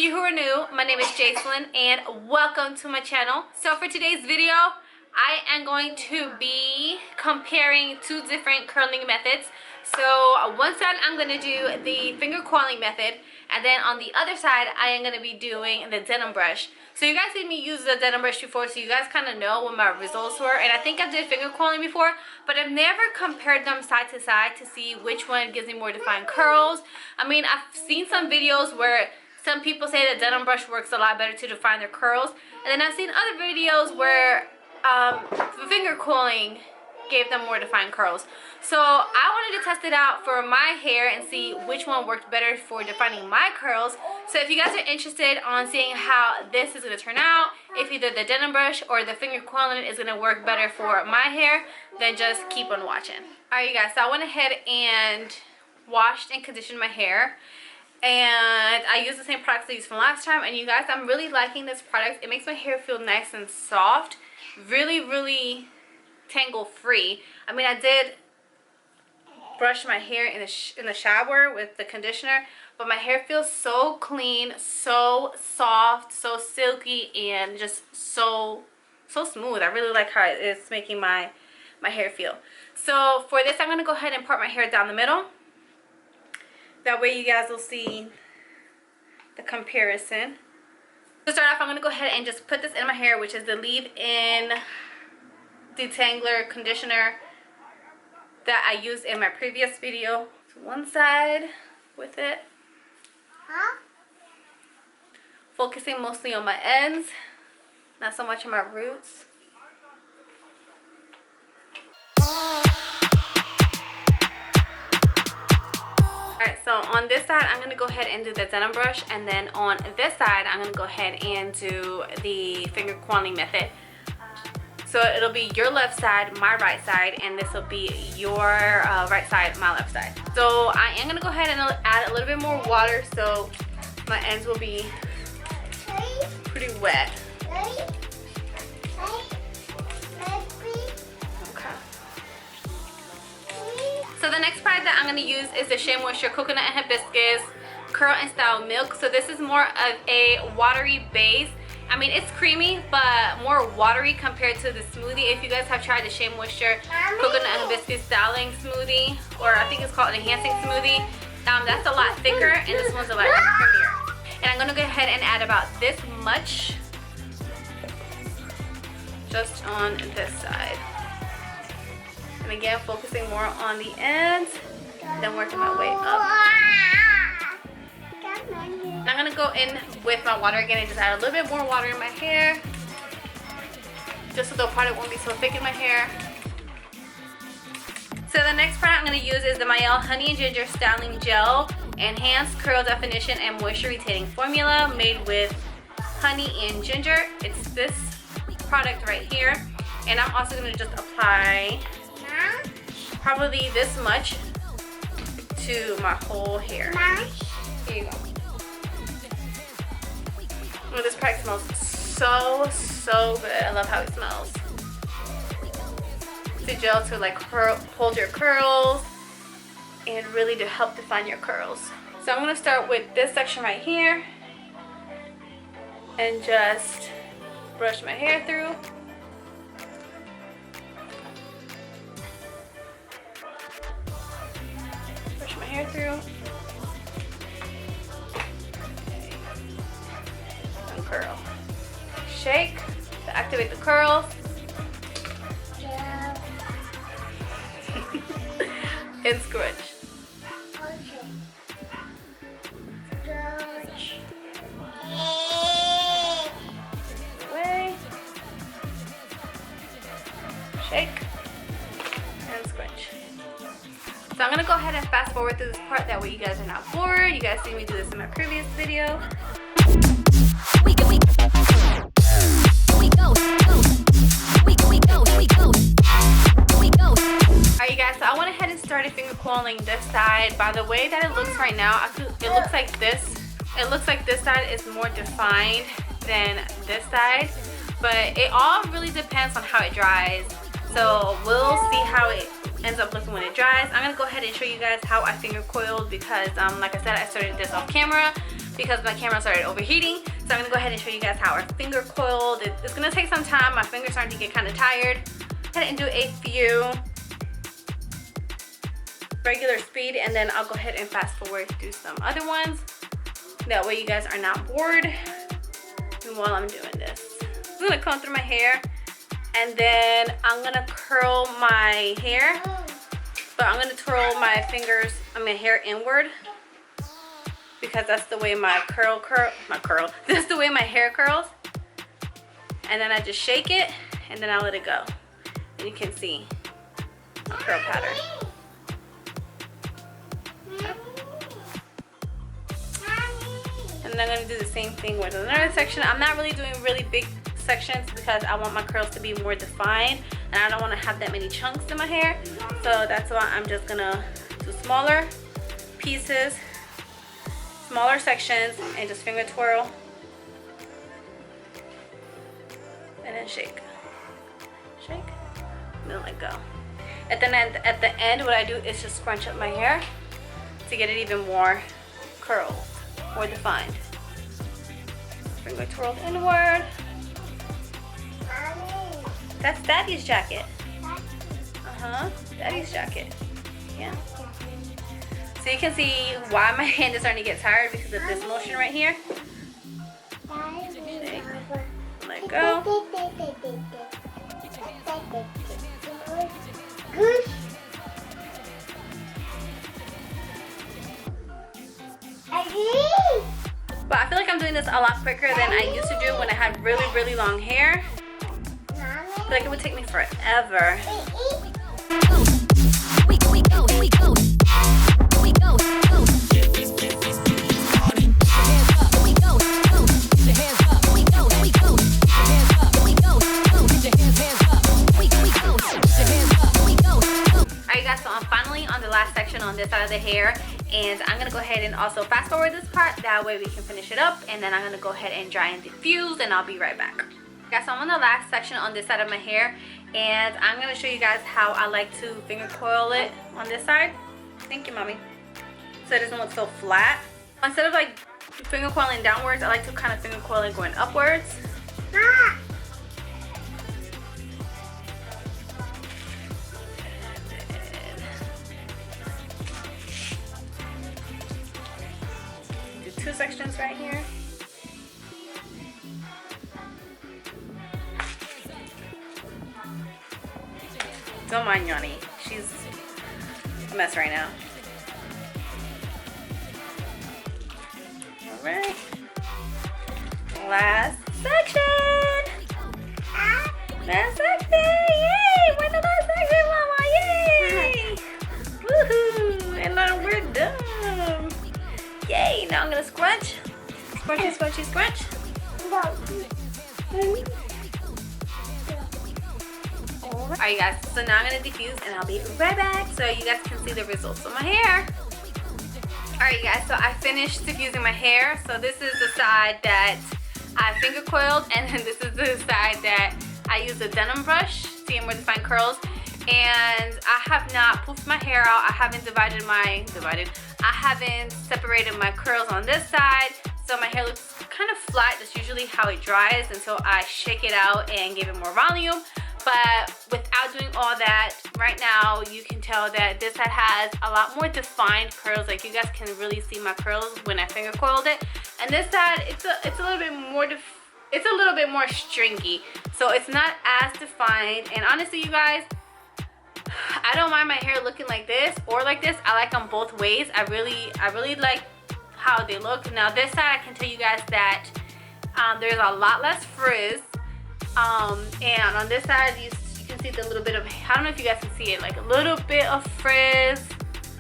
you who are new, my name is Jacelyn and welcome to my channel. So for today's video, I am going to be comparing two different curling methods. So on one side I'm going to do the finger coiling method, and then on the other side I am going to be doing the denim brush. So you guys seen me use the denim brush before, so you guys kind of know what my results were. And I think I did finger coiling before, but I've never compared them side to side to see which one gives me more defined curls. I mean, I've seen some videos where some people say that denim brush works a lot better to define their curls, and then I've seen other videos where finger coiling gave them more defined curls. So I wanted to test it out for my hair and see which one worked better for defining my curls. So if you guys are interested on seeing how this is going to turn out, if either the denim brush or the finger coiling is going to work better for my hair, then just keep on watching. Alright you guys, so I went ahead and washed and conditioned my hair, and I used the same products I used from last time. And you guys, I'm really liking this product. It makes my hair feel nice and soft, really tangle free. I mean, I did brush my hair in the shower with the conditioner, but my hair feels so clean, so soft, so silky, and just so smooth. I really like how it's making my hair feel. So for this, I'm going to go ahead and part my hair down the middle. That way you guys will see the comparison. To start off, I'm going to go ahead and just put this in my hair, which is the leave-in detangler conditioner that I used in my previous video. So one side with it. Focusing mostly on my ends, not so much on my roots. Alright, so on this side I'm going to go ahead and do the denim brush, and then on this side I'm going to go ahead and do the finger coiling method. So it'll be your left side, my right side, and this will be your right side, my left side. So I am going to go ahead and add a little bit more water so my ends will be pretty wet. Okay. So the next product that I'm going to use is the Shea Moisture Coconut and Hibiscus Curl and Style Milk. So this is more of a watery base. I mean, it's creamy, but more watery compared to the smoothie. If you guys have tried the Shea Moisture Coconut and Hibiscus Styling Smoothie, or I think it's called an Enhancing Smoothie, that's a lot thicker, and this one's a lot creamier. And I'm going to go ahead and add about this much just on this side. And again, focusing more on the ends, then working my way up. I'm going to go in with my water again and just add a little bit more water in my hair, just so the product won't be so thick in my hair. So the next product I'm going to use is the Maelle Honey and Ginger Styling Gel Enhanced Curl Definition and Moisture Retaining Formula, made with honey and ginger. It's this product right here. And I'm also going to just apply probably this much to my whole hair. Here you go. Oh, this product smells so good. I love how it smells. It's a gel to like hold your curls and really to help define your curls. So I'm going to start with this section right here and just brush my hair through. Brush my hair through. Curl. Shake to activate the curls. And scrunch. Away. Shake and scrunch. So I'm going to go ahead and fast forward through this part, that way you guys are not bored. You guys see me do this in my previous video. Alright you guys, so I went ahead and started finger coiling this side. By the way that it looks right now, it looks like this. It looks like this side is more defined than this side, but it all really depends on how it dries. So we'll see how it ends up looking when it dries. I'm gonna go ahead and show you guys how I finger coiled because like I said, I started this off camera. because my camera started overheating. So I'm gonna go ahead and show you guys how our finger coiled. It's gonna take some time. My fingers starting to get kind of tired. Go ahead and do a few regular speed, and then I'll go ahead and fast forward through some other ones. That way you guys are not bored while I'm doing this. I'm gonna comb through my hair, and then I'm gonna curl my hair, but I'm gonna twirl my fingers, my hair inward, because that's the way my that's the way my hair curls. And then I just shake it, and then I let it go. And you can see my curl pattern. And then I'm gonna do the same thing with another section. I'm not really doing really big sections because I want my curls to be more defined, and I don't want to have that many chunks in my hair. So that's why I'm just gonna do smaller pieces, smaller sections, and just finger twirl and then shake, shake, and then let go. At the end, what I do is just scrunch up my hair to get it even more curled, more defined. Finger twirled inward. That's Daddy's jacket. Daddy's jacket. Yeah. So you can see why my hand is starting to get tired, because of this motion right here. Shake. Let go. But I feel like I'm doing this a lot quicker than I used to do when I had really, really long hair. I feel like it would take me forever. Alright guys, so I'm finally on the last section on this side of the hair, and I'm gonna go ahead and also fast forward this part, that way we can finish it up, and then I'm gonna go ahead and dry and diffuse, and I'll be right back. Guys, so I'm on the last section on this side of my hair, and I'm gonna show you guys how I like to finger coil it on this side. Thank you, mommy. So it doesn't look so flat. Instead of like finger coiling downwards, I like to kind of finger coil it going upwards. Do two sections right here. Don't mind Yanni. She's a mess right now. Alright. Last section! Last section! Yay! We're in the last section, mama! Yay! Woohoo! And now we're done! Yay! Now I'm gonna scrunch. Scrunchy, scrunchy, scrunch. Alright guys, so now I'm going to diffuse and I'll be right back so you guys can see the results of my hair. Alright guys, so I finished diffusing my hair. So this is the side that I finger coiled, and then this is the side that I used a Denman brush to get more defined curls. And I have not poofed my hair out. I haven't I haven't separated my curls on this side. So my hair looks kind of flat. That's usually how it dries until I shake it out and give it more volume. But without doing all that, right now you can tell that this side has a lot more defined curls. Like you guys can really see my curls when I finger coiled it. And this side, it's a little bit more stringy. So it's not as defined. And honestly, you guys, I don't mind my hair looking like this or like this. I like them both ways. I really like how they look. Now this side, I can tell you guys that there's a lot less frizz. And on this side, you can see the little bit of, I don't know if you guys can see it, like a little bit of frizz.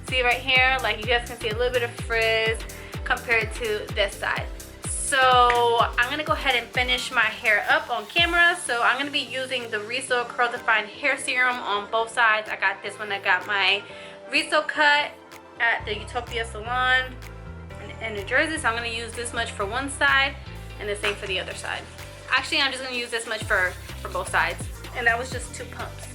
See right here, like you guys can see a little bit of frizz compared to this side. So I'm gonna go ahead and finish my hair up on camera. So I'm gonna be using the Riso Curl Define Hair Serum on both sides. I got this one. I got my Riso cut at the Utopia Salon in New Jersey. So I'm gonna use this much for one side and the same for the other side. Actually, I'm just gonna use this much for both sides. And that was just 2 pumps.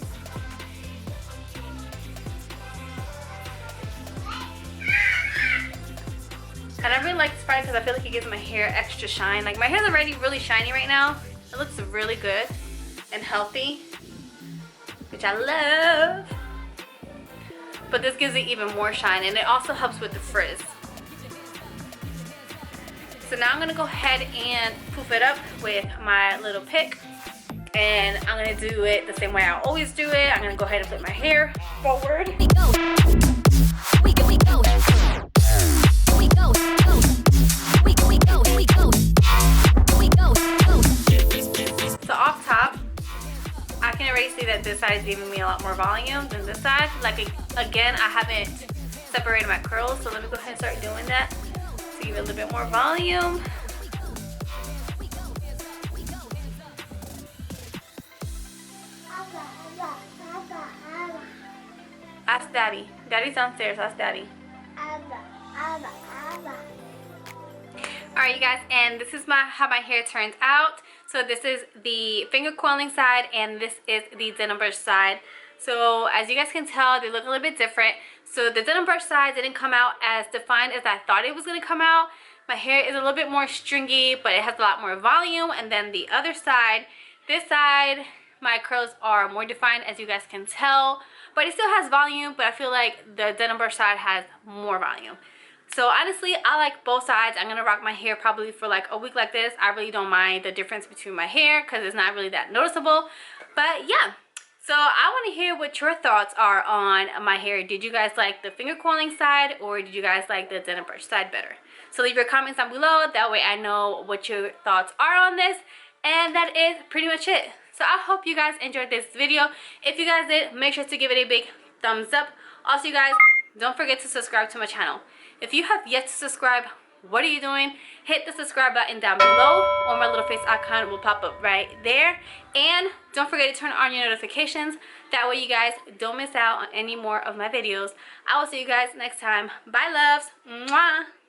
And I really like this product because I feel like it gives my hair extra shine. Like my hair's already really shiny right now. It looks really good and healthy, which I love. But this gives it even more shine, and it also helps with the frizz. So now I'm gonna go ahead and poof it up with my little pick. And I'm gonna do it the same way I always do it. I'm gonna go ahead and flip my hair forward. We go. We go. We go. We go. We go. We go. We go. We go. So off top, I can already see that this side is giving me a lot more volume than this side. Like again, I haven't separated my curls, so let me go ahead and start doing that to give it a little bit more volume. Ask Daddy. Daddy's downstairs. Ask Daddy. Alright, you guys, and this is how my hair turns out. So this is the finger coiling side, and this is the denim brush side. So as you guys can tell, they look a little bit different. So the denim brush side didn't come out as defined as I thought it was going to come out. My hair is a little bit more stringy, but it has a lot more volume. And then the other side, this side, my curls are more defined, as you guys can tell. But it still has volume, but I feel like the denim brush side has more volume. So honestly, I like both sides. I'm gonna rock my hair probably for like a week like this. I really don't mind the difference between my hair because it's not really that noticeable. But yeah, so I want to hear what your thoughts are on my hair. Did you guys like the finger coiling side, or did you guys like the denim brush side better? So leave your comments down below. That way I know what your thoughts are on this. And that is pretty much it. So I hope you guys enjoyed this video. If you guys did, make sure to give it a big thumbs up. Also, you guys, don't forget to subscribe to my channel. If you have yet to subscribe, what are you doing? Hit the subscribe button down below, or my little face icon will pop up right there. And don't forget to turn on your notifications. That way you guys don't miss out on any more of my videos. I will see you guys next time. Bye, loves. Mwah.